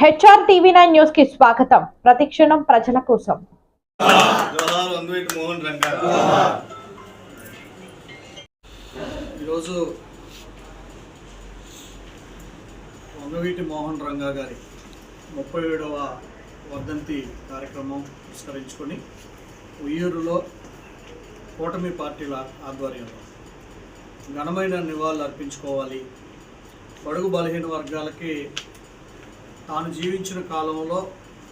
HR TV9 news కి స్వాగతం. ప్రతిక్షణం ప్రజల కోసం. ఈరోజు వంగవీటి మోహన్ రంగా గారి 37వ వర్ధంతి కార్యక్రమం పురస్కరించుకొని ఉయ్యూరులో కూటమి పార్టీల ఆధ్వర్యంలో ఘనమైన నివాళులు అర్పించుకోవాలి, బడుగు బలహీన వర్గాలకి తాను జీవించిన కాలంలో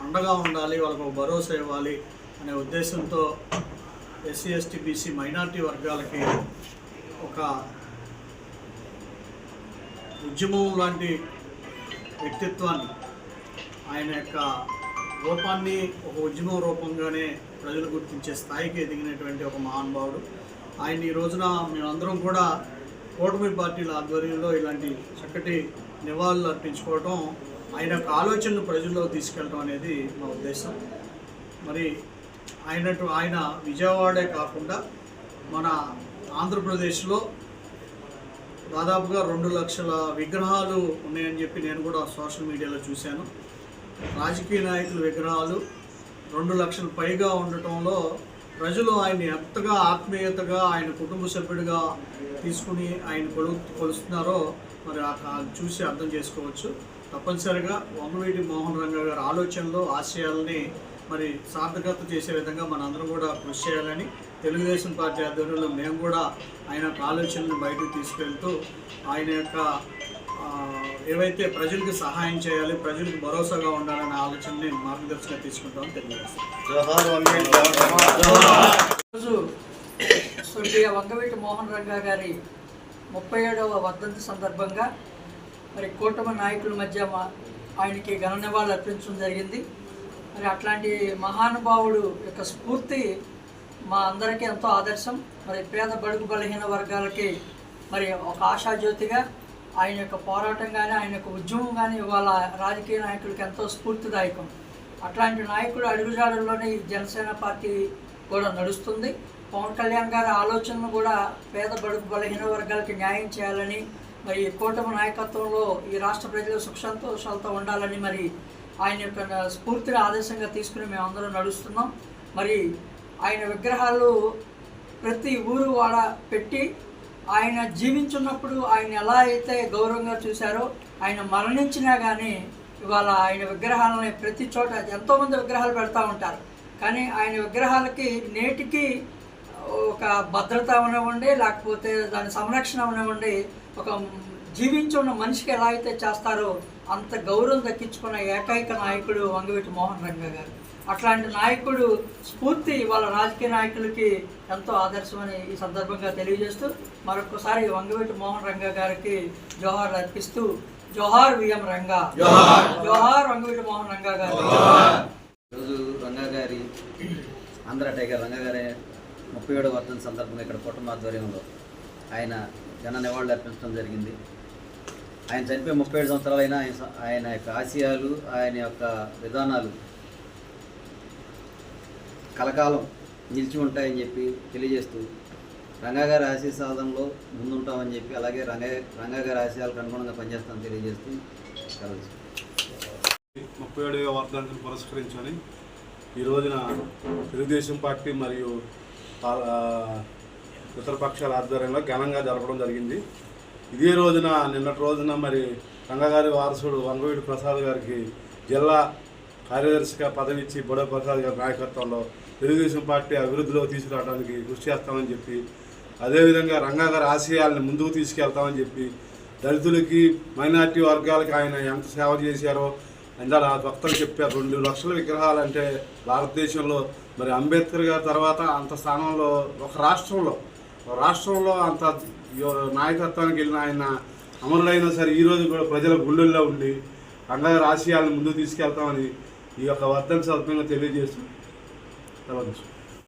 అండగా ఉండాలి, వాళ్ళకు ఒక భరోసా ఇవ్వాలి అనే ఉద్దేశంతో ఎస్సీ ఎస్టీ బీసీ మైనార్టీ వర్గాలకి ఒక ఉద్యమం లాంటి వ్యక్తిత్వాన్ని, ఆయన యొక్క రూపాన్ని ఒక ఉద్యమం రూపంగానే ప్రజలు గుర్తించే స్థాయికి ఎదిగినటువంటి ఒక మహానుభావుడు. ఆయన ఈ రోజున మేమందరం కూడా కూటమి పార్టీల ఆధ్వర్యంలో ఇలాంటి చక్కటి నివాళులు అర్పించుకోవటం, ఆయన యొక్క ఆలోచనలు ప్రజల్లో తీసుకెళ్ళడం అనేది మా ఉద్దేశం. మరి ఆయన విజయవాడే కాకుండా మన ఆంధ్రప్రదేశ్లో దాదాపుగా 2 లక్షల విగ్రహాలు ఉన్నాయని చెప్పి నేను కూడా సోషల్ మీడియాలో చూశాను. రాజకీయ నాయకుల విగ్రహాలు 2 లక్షల పైగా ఉండటంలో ప్రజలు ఆయన ఎంతగా ఆత్మీయతగా ఆయన కుటుంబ సభ్యుడిగా తీసుకుని ఆయన కొలుస్తున్నారో మరి చూసి అర్థం చేసుకోవచ్చు. తప్పనిసరిగా వంగవీటి మోహన్ రంగా గారి ఆలోచనలు, ఆశయాలని మరి సార్థకత చేసే విధంగా మనందరం కూడా కృషి చేయాలని తెలుగుదేశం పార్టీ ఆధ్వర్యంలో మేము కూడా ఆయన ఆలోచనలను బయటకు తీసుకెళ్తూ ఆయన యొక్క ఏవైతే ప్రజలకు సహాయం చేయాలి, ప్రజలకు భరోసాగా ఉండాలనే ఆలోచనని మార్గదర్శకంగా తీసుకుంటామని తెలియజేస్తాం. ఈరోజు స్వర్గీయ వంగవీటి మోహన్ రంగా గారి 37వ వర్ధంతి సందర్భంగా మరి కూటమి నాయకుల మధ్య ఆయనకి ఘన నివాళులు అర్పించడం జరిగింది. మరి అట్లాంటి మహానుభావుడు యొక్క స్ఫూర్తి మా అందరికీ ఎంతో ఆదర్శం. మరి పేద బడుగు బలహీన వర్గాలకి మరి ఒక ఆశాజ్యోతిగా ఆయన యొక్క పోరాటం కానీ, ఆయన యొక్క ఉద్యమం కానీ ఇవాళ రాజకీయ నాయకులకి ఎంతో స్ఫూర్తిదాయకం. అట్లాంటి నాయకుడు అడుగుజాడల్లోనే ఈ జనసేన పార్టీ కూడా నడుస్తుంది. పవన్ కళ్యాణ్ గారి ఆలోచనలు కూడా పేద బడుగు బలహీన వర్గాలకి న్యాయం చేయాలని, మరి కూటమి నాయకత్వంలో ఈ రాష్ట్ర ప్రజలు సుఖ సంతోషాలతో ఉండాలని మరి ఆయన యొక్క స్ఫూర్తిని ఆదర్శంగా తీసుకుని మేమందరం నడుస్తున్నాం. మరి ఆయన విగ్రహాలు ప్రతి ఊరు వాడ పెట్టి ఆయన జీవించున్నప్పుడు ఆయన ఎలా అయితే గౌరవంగా చూశారో, ఆయన మరణించినా కానీ ఇవాళ ఆయన విగ్రహాలని ప్రతి చోట ఎంతోమంది విగ్రహాలు పెడతా ఉంటారు. కానీ ఆయన విగ్రహాలకి నేటికి ఒక భద్రత అవనివ్వండి, లేకపోతే దాని సంరక్షణ అవనివ్వండి, ఒక జీవించి ఉన్న మనిషికి ఎలా అయితే చేస్తారో అంత గౌరవం దక్కించుకున్న ఏకైక నాయకుడు వంగవీటి మోహన్ రంగా గారు. అట్లాంటి నాయకుడు స్ఫూర్తి వాళ్ళ రాజకీయ నాయకులకి ఎంతో ఆదర్శమని ఈ సందర్భంగా తెలియజేస్తూ మరొకసారి వంగవీటి మోహన్ రంగా గారికి జోహార్ అర్పిస్తూ జోహార్ విఎం రంగా, జోహార్ వంగవీటి మోహన్ రంగా గారు. ఈరోజు రంగా గారి ఆంధ్ర టైగర్ రంగా గారి 37వ వర్ధంతి సందర్భంగా ఇక్కడ కుటుంబ ఆధ్వర్యంలో ఆయన ఘన నివాళులు అర్పించడం జరిగింది. ఆయన చనిపోయి 37 సంవత్సరాలైనా ఆయన యొక్క ఆశయాలు, ఆయన యొక్క విధానాలు కలకాలం నిలిచి ఉంటాయని చెప్పి తెలియజేస్తూ రంగా గారి ఆశయ సాధనలో ముందుంటామని చెప్పి, అలాగే రంగా గారి ఆశయాలకు అనుగుణంగా పనిచేస్తామని తెలియజేస్తూ కలదు. 37వ వర్ధంతిని పురస్కరించుకొని ఈ రోజున తెలుగుదేశం పార్టీ మరియు ఇతర పక్షాల ఆధ్వర్యంలో ఘనంగా జరపడం జరిగింది. ఇదే రోజున నిన్నటి రోజున మరి రంగా గారి వారసుడు వంగవీటి ప్రసాద్ గారికి జిల్లా కార్యదర్శిగా పదవి ఇచ్చి బొడవ ప్రసాద్ గారి నాయకత్వంలో తెలుగుదేశం పార్టీ అభివృద్ధిలో తీసుకురావడానికి కృషి చేస్తామని చెప్పి, అదేవిధంగా రంగా గారి ఆశయాలను ముందుకు తీసుకెళ్తామని చెప్పి, దళితులకి మైనార్టీ వర్గాలకి ఆయన ఎంత సేవ చేశారో ఇందాక భక్తులు చెప్పారు. 2 లక్షల విగ్రహాలు అంటే భారతదేశంలో మరి అంబేద్కర్ గారి తర్వాత అంత స్థానంలో ఒక రాష్ట్రంలో అంత నాయకత్వానికి వెళ్ళిన ఆయన అమరులైనా సరే ఈరోజు కూడా ప్రజల గుండెల్లో ఉండి రంగా గారి ఆశయాలను ముందుకు తీసుకెళ్తామని ఈ యొక్క వర్ధంతి సందర్భంగా తెలియజేస్తూ